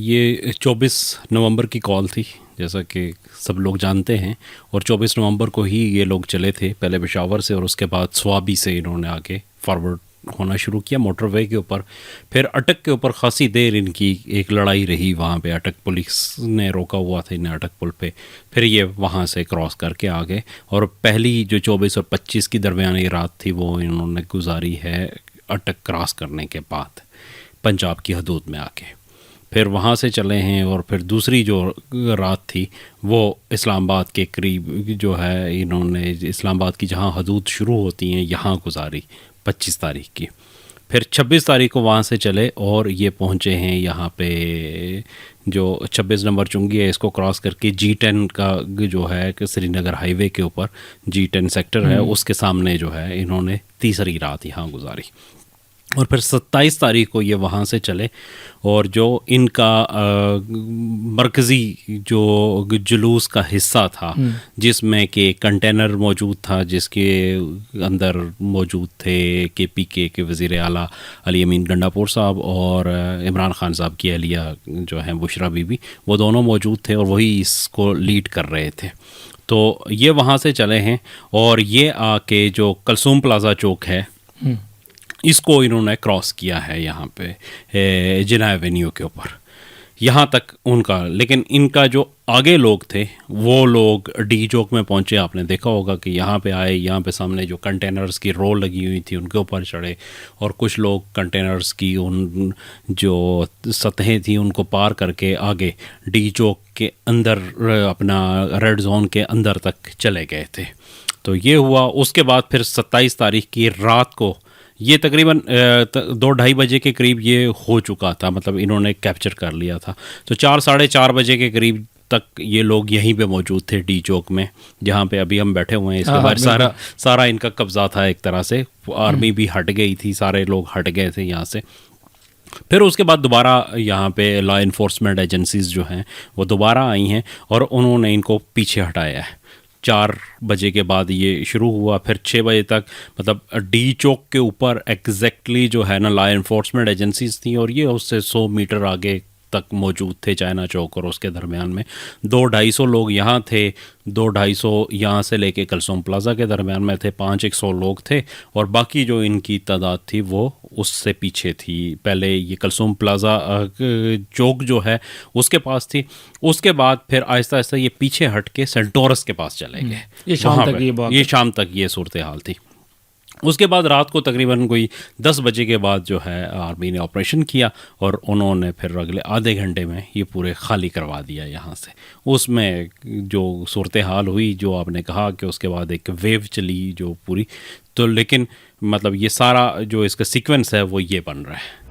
ये 24 नवंबर की कॉल थी, जैसा कि सब लोग जानते हैं। और 24 नवंबर को ही ये लोग चले थे, पहले पेशावर से और उसके बाद स्वाबी से इन्होंने आगे फॉरवर्ड होना शुरू किया मोटरवे के ऊपर। फिर अटक के ऊपर खासी देर इनकी एक लड़ाई रही वहाँ पे, अटक पुलिस ने रोका हुआ था इन्हें अटक पुल पे। फिर ये वहाँ से क्रॉस करके आ गए और पहली जो 24 और 25 की दरमियानी रात थी वो इन्होंने गुजारी है अटक क्रॉस करने के बाद पंजाब की हदूद में आके। फिर वहाँ से चले हैं और फिर दूसरी जो रात थी वो इस्लामाबाद के करीब जो है इन्होंने इस्लामाबाद की जहाँ हदूद शुरू होती हैं यहाँ गुजारी 25 तारीख की। फिर 26 तारीख को वहाँ से चले और ये पहुँचे हैं यहाँ पे जो 26 नंबर चुंगी है, इसको क्रॉस करके G10 का जो है कि श्रीनगर हाईवे के ऊपर G10 सेक्टर है, उसके सामने जो है इन्होंने तीसरी रात यहाँ गुजारी। और फिर 27 तारीख को ये वहाँ से चले और जो इनका मरकज़ी जो जुलूस का हिस्सा था जिसमें कि कंटेनर मौजूद था जिसके अंदर मौजूद थे KPK के वज़ीर आला अली अमीन गंडापुर साहब और इमरान खान साहब की अहलिया जो हैं बुशरा बीबी, वो दोनों मौजूद थे और वही इसको लीड कर रहे थे। तो ये वहाँ से चले हैं और ये आके जो कलसूम प्लाज़ा चौक है इसको इन्होंने क्रॉस किया है यहाँ पे जिना एवेन्यू के ऊपर यहाँ तक उनका। लेकिन इनका जो आगे लोग थे वो लोग डी चौक में पहुँचे। आपने देखा होगा कि यहाँ पे आए, यहाँ पे सामने जो कंटेनर्स की रो लगी हुई थी उनके ऊपर चढ़े और कुछ लोग कंटेनर्स की उन जो सतहें थी उनको पार करके आगे डी चौक के अंदर अपना रेड जोन के अंदर तक चले गए थे। तो ये हुआ। उसके बाद फिर 27 तारीख की रात को ये तकरीबन 2-2:30 बजे के करीब ये हो चुका था, मतलब इन्होंने कैप्चर कर लिया था। तो 4-4:30 बजे के करीब तक ये लोग यहीं पे मौजूद थे डी चौक में जहाँ पे अभी हम बैठे हुए हैं। इसके बाद सारा इनका कब्ज़ा था एक तरह से। आर्मी भी हट गई थी, सारे लोग हट गए थे यहाँ से। फिर उसके बाद दोबारा यहाँ पे लॉ इन्फोर्समेंट एजेंसीज़ जो हैं वो दोबारा आई हैं और उन्होंने इनको पीछे हटाया है। 4 बजे के बाद ये शुरू हुआ। फिर 6 बजे तक मतलब डी चौक के ऊपर एग्जैक्टली जो है ना लॉ इन्फोर्समेंट एजेंसीज थी और ये उससे 100 मीटर आगे तक मौजूद थे चाइना चौक और उसके दरमियान में 200-250 लोग यहाँ थे। 200-250 यहाँ से लेके कलसूम प्लाज़ा के दरमियान में थे। 500 लोग थे और बाकी जो इनकी तादाद थी वो उससे पीछे थी। पहले ये कलसूम प्लाज़ा चौक जो है उसके पास थी। उसके बाद फिर आहिस्ता आहिस्ता ये पीछे हट के सेंटोरस के पास चले गए। ये शाम तक ये सूरत हाल थी। उसके बाद रात को तकरीबन कोई 10 बजे के बाद जो है आर्मी ने ऑपरेशन किया और उन्होंने फिर अगले आधे घंटे में ये पूरे खाली करवा दिया यहाँ से। उसमें जो सूरत हाल हुई जो आपने कहा कि उसके बाद एक वेव चली जो पूरी, तो लेकिन मतलब ये सारा जो इसका सीक्वेंस है वो ये बन रहा है।